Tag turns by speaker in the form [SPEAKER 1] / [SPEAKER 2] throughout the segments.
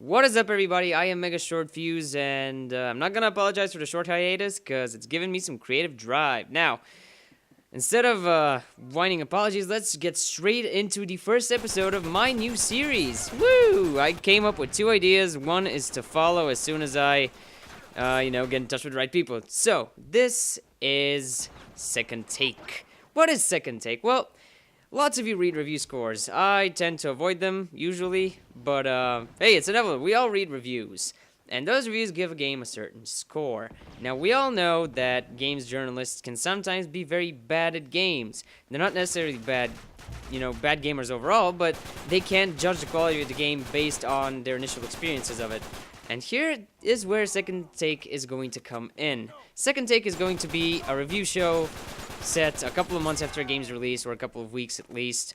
[SPEAKER 1] What is up, everybody? I am Mega Short Fuse, and I'm not gonna apologize for the short hiatus because it's given me some creative drive. Now, instead of whining apologies, let's get straight into the first episode of my new series. Woo! I came up with two ideas. One is to follow as soon as I, get in touch with the right people. So, this is Second Take. What is Second Take? Well, lots of you read review scores. I tend to avoid them, usually, but hey, it's inevitable. We all read reviews, and those reviews give a game a certain score. Now, we all know that games journalists can sometimes be very bad at games. They're not necessarily bad gamers overall, but they can't judge the quality of the game based on their initial experiences of it. And here is where Second Take is going to come in. Second Take is going to be a review show set a couple of months after a game's release, or a couple of weeks at least,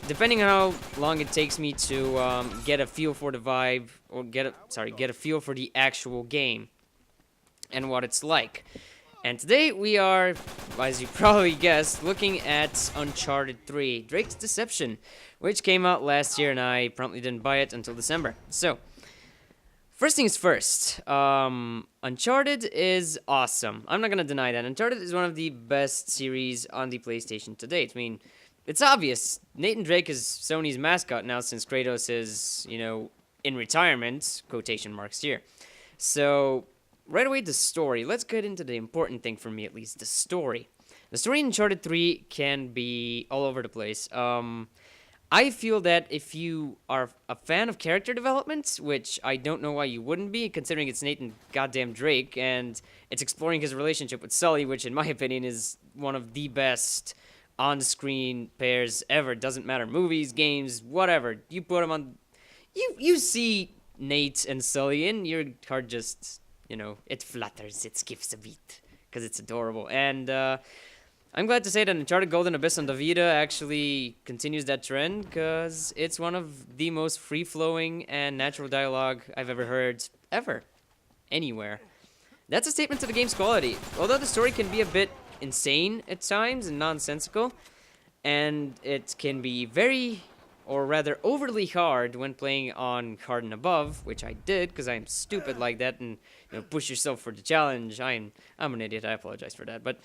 [SPEAKER 1] depending on how long it takes me to get a feel for the vibe, or get a feel for the actual game and what it's like. And today we are, as you probably guessed, looking at Uncharted 3, Drake's Deception, which came out last year, and I promptly didn't buy it until December. So, first things first, Uncharted is awesome. I'm not gonna deny that. Uncharted is one of the best series on the PlayStation to date. I mean, it's obvious. Nathan Drake is Sony's mascot now since Kratos is, in retirement, quotation marks here. So, right away, the story. Let's get into the important thing for me, at least, the story. The story in Uncharted 3 can be all over the place. I feel that if you are a fan of character development, which I don't know why you wouldn't be, considering it's Nathan goddamn Drake, and it's exploring his relationship with Sully, which in my opinion is one of the best on-screen pairs ever. Doesn't matter, movies, games, whatever. You put them on, you see Nate and Sully, and your heart just, it flutters, it skips a beat, because it's adorable. And, I'm glad to say that Uncharted Golden Abyss on the Vita actually continues that trend, because it's one of the most free-flowing and natural dialogue I've ever heard, anywhere. That's a statement to the game's quality. Although the story can be a bit insane at times and nonsensical, and it can be very, or rather overly hard when playing on hard and above, which I did, because I'm stupid like that, and push yourself for the challenge. I'm an idiot, I apologize for that, but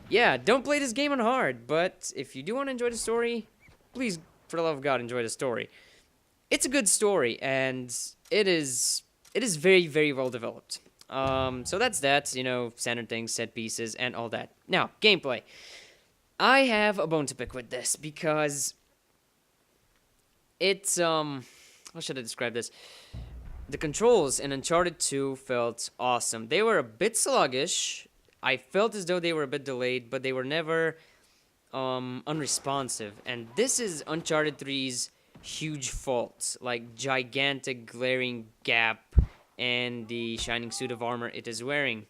[SPEAKER 1] yeah, don't play this game on hard, but if you do want to enjoy the story, please, for the love of God, enjoy the story. It's a good story, and it is very, very well developed. So that's that, standard things, set pieces, and all that. Now, gameplay. I have a bone to pick with this, because it's, how should I describe this? The controls in Uncharted 2 felt awesome. They were a bit sluggish. I felt as though they were a bit delayed, but they were never unresponsive. And this is Uncharted 3's huge fault, like gigantic glaring gap in the shining suit of armor it is wearing.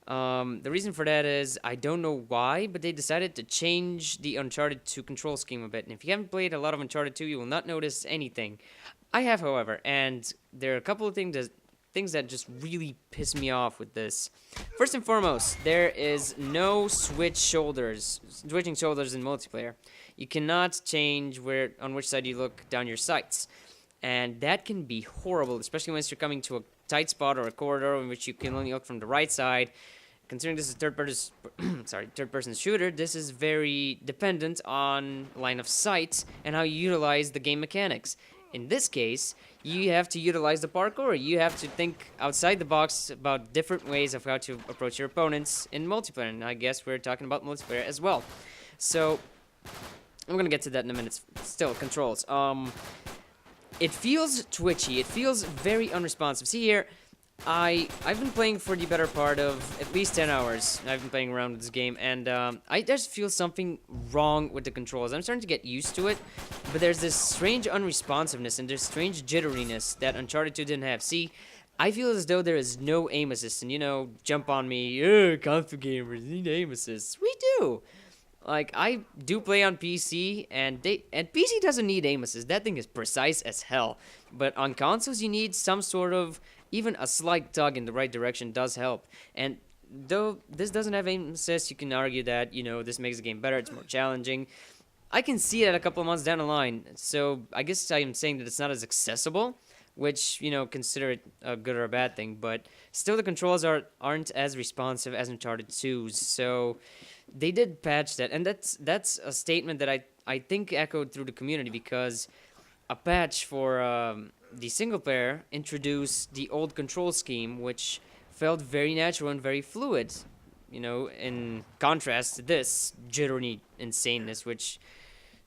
[SPEAKER 1] The reason for that is, I don't know why, but they decided to change the Uncharted 2 control scheme a bit. And if you haven't played a lot of Uncharted 2, you will not notice anything. I have, however, and there are a couple of things that just really piss me off with this. First and foremost, there is no switching shoulders in multiplayer. You cannot change on which side you look down your sights. And that can be horrible, especially once you're coming to a tight spot or a corridor in which you can only look from the right side. Considering this is third-person shooter, this is very dependent on line of sight and how you utilize the game mechanics. In this case, you have to utilize the parkour. You have to think outside the box about different ways of how to approach your opponents in multiplayer. And I guess we're talking about multiplayer as well. So, I'm going to get to that in a minute. Still, controls. It feels twitchy. It feels very unresponsive. See here, I've been playing for the better part of at least 10 hours. I've been playing around with this game, and I just feel something wrong with the controls. I'm starting to get used to it, but there's this strange unresponsiveness and there's strange jitteriness that Uncharted 2 didn't have. See, I feel as though there is no aim assist, and jump on me, console gamers need aim assists. We do. Like, I do play on PC, and PC doesn't need aim assist. That thing is precise as hell. But on consoles, you need some sort of, even a slight tug in the right direction does help. And though this doesn't have aim assist, you can argue that, this makes the game better, it's more challenging. I can see that a couple of months down the line, so I guess I am saying that it's not as accessible. which, consider it a good or a bad thing, but still the controls aren't as responsive as Uncharted 2's. So they did patch that, and that's a statement that I think echoed through the community, because a patch for the single player introduced the old control scheme, which felt very natural and very fluid. In contrast to this jittery insaneness, which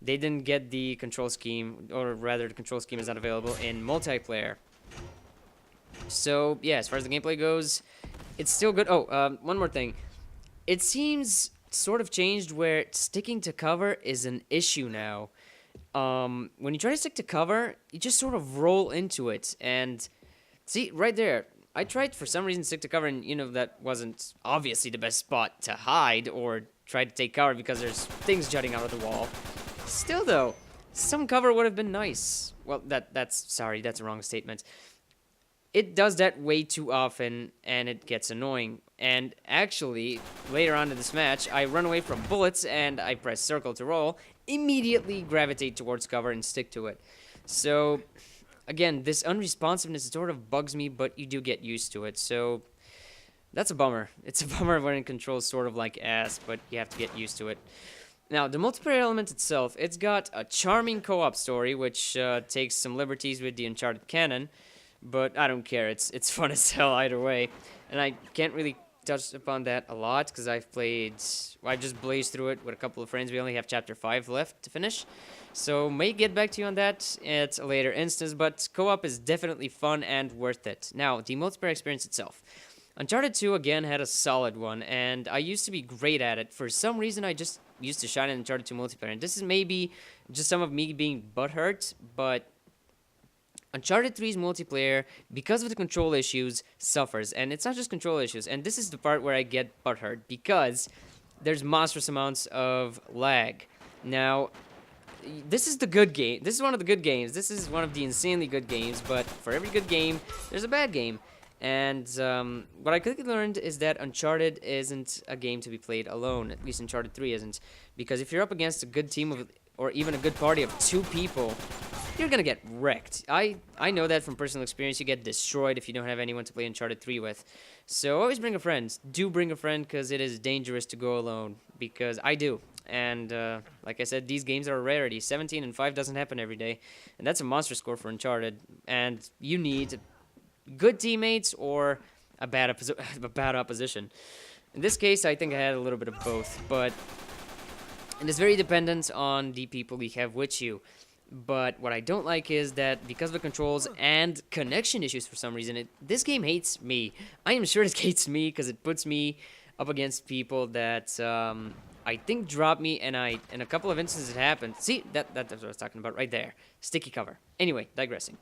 [SPEAKER 1] they didn't get the control scheme, or rather, the control scheme is not available in multiplayer. So yeah, as far as the gameplay goes, it's still good. Oh, one more thing. It seems sort of changed where sticking to cover is an issue now. When you try to stick to cover, you just sort of roll into it. And see, right there, I tried for some reason to stick to cover, and that wasn't obviously the best spot to hide or try to take cover, because there's things jutting out of the wall. Still, though, some cover would have been nice. Well, that's a wrong statement. It does that way too often, and it gets annoying. And actually, later on in this match, I run away from bullets, and I press circle to roll, immediately gravitate towards cover and stick to it. So, again, this unresponsiveness sort of bugs me, but you do get used to it. So, that's a bummer. It's a bummer when it controls sort of like ass, but you have to get used to it. Now, the multiplayer element itself, it's got a charming co-op story, which takes some liberties with the Uncharted canon, but I don't care. It's fun as hell either way, and I can't really touch upon that a lot, because I just blazed through it with a couple of friends. We only have Chapter 5 left to finish, so may get back to you on that at a later instance, but co-op is definitely fun and worth it. Now, the multiplayer experience itself. Uncharted 2, again, had a solid one, and I used to be great at it. For some reason, I just used to shine in Uncharted 2 multiplayer, and this is maybe just some of me being butthurt, but Uncharted 3's multiplayer, because of the control issues, suffers. And it's not just control issues, and this is the part where I get butthurt, because there's monstrous amounts of lag. Now, this is the good game. This is one of the good games. This is one of the insanely good games, but for every good game, there's a bad game. And what I quickly learned is that Uncharted isn't a game to be played alone. At least Uncharted 3 isn't. Because if you're up against a good team of, or even a good party of 2 people, you're gonna get wrecked. I know that from personal experience. You get destroyed if you don't have anyone to play Uncharted 3 with. So always bring a friend. Do bring a friend, because it is dangerous to go alone. Because I do. And like I said, these games are a rarity. 17 and 5 doesn't happen every day. And that's a monster score for Uncharted. And you need good teammates or a bad opposition. In this case, I think I had a little bit of both, but it is very dependent on the people you have with you. But what I don't like is that because of the controls and connection issues for some reason, this game hates me. I am sure it hates me because it puts me up against people that I think drop me, and in a couple of instances it happened. See, that's what I was talking about right there. Sticky cover. Anyway, digressing.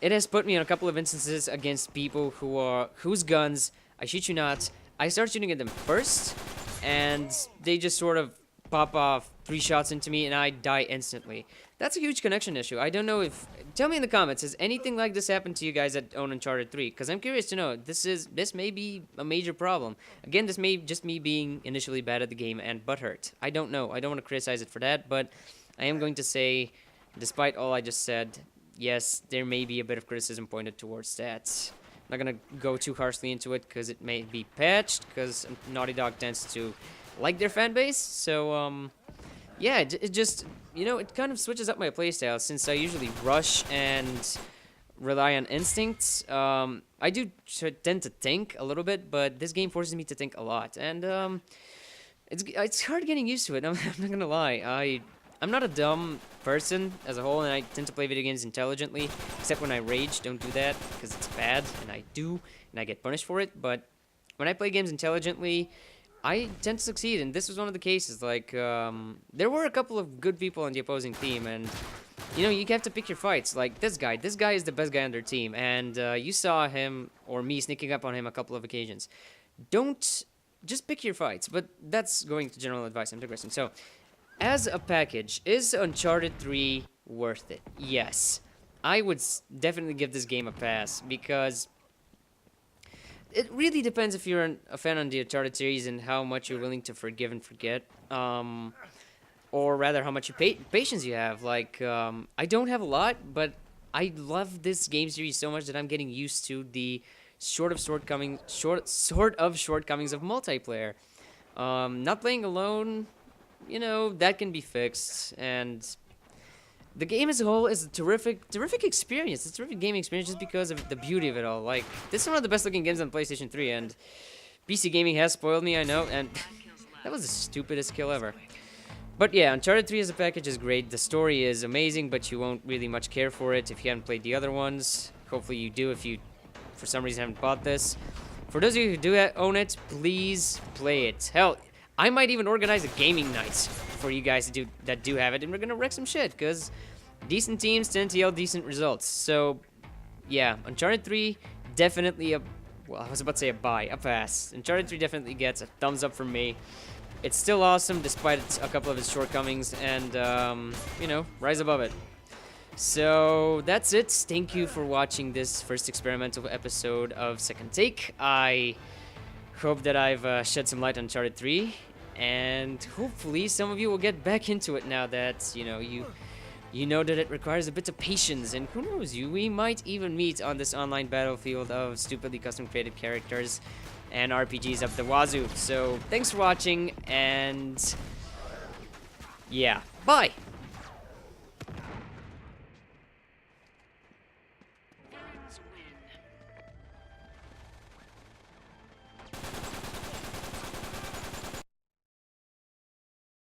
[SPEAKER 1] It has put me in a couple of instances against people whose guns, I shit you not, I start shooting at them first, and they just sort of pop off 3 shots into me, and I die instantly. That's a huge connection issue. I don't know if... Tell me in the comments, has anything like this happened to you guys that own Uncharted 3? Because I'm curious to know. This may be a major problem. Again, this may just me being initially bad at the game and butthurt. I don't know. I don't want to criticize it for that, but I am going to say, despite all I just said, yes, there may be a bit of criticism pointed towards that. I'm not going to go too harshly into it because it may be patched, because Naughty Dog tends to like their fan base. So, yeah, it just, it kind of switches up my playstyle, since I usually rush and rely on instincts. I do tend to think a little bit, but this game forces me to think a lot. And it's hard getting used to it. I'm not going to lie. I'm not a dumb person as a whole, and I tend to play video games intelligently, except when I rage. Don't do that, because it's bad, and I do, and I get punished for it. But when I play games intelligently, I tend to succeed, and this was one of the cases. Like, there were a couple of good people on the opposing team, and, you have to pick your fights. Like, this guy is the best guy on their team, and you saw him, or me, sneaking up on him a couple of occasions. Just pick your fights, but that's going to general advice. I'm digressing. So, as a package, is Uncharted 3 worth it? Yes. I would definitely give this game a pass, because it really depends if you're a fan of the Uncharted series and how much you're willing to forgive and forget. Or rather, how much patience you have. Like, I don't have a lot, but I love this game series so much that I'm getting used to the shortcomings of multiplayer. Not playing alone, that can be fixed, and the game as a whole is a terrific experience. It's a terrific gaming experience just because of the beauty of it all. Like, this is one of the best looking games on PlayStation 3, and PC gaming has spoiled me, I know, and that was the stupidest kill ever. But yeah, Uncharted 3 as a package is great. The story is amazing, but you won't really much care for it if you haven't played the other ones. Hopefully you do if you, for some reason, haven't bought this. For those of you who do own it, please play it. Hell, I might even organize a gaming night for you guys that do have it, and we're gonna wreck some shit, because decent teams tend to yield decent results. So, yeah, Uncharted 3, definitely well, I was about to say a pass. Uncharted 3 definitely gets a thumbs up from me. It's still awesome despite a couple of its shortcomings, and, rise above it. So, that's it. Thank you for watching this first experimental episode of Second Take. I hope that I've shed some light on Uncharted 3, and hopefully some of you will get back into it now that, you know that it requires a bit of patience, and who knows, we might even meet on this online battlefield of stupidly custom created characters and RPGs up the wazoo. So, thanks for watching, and yeah, bye!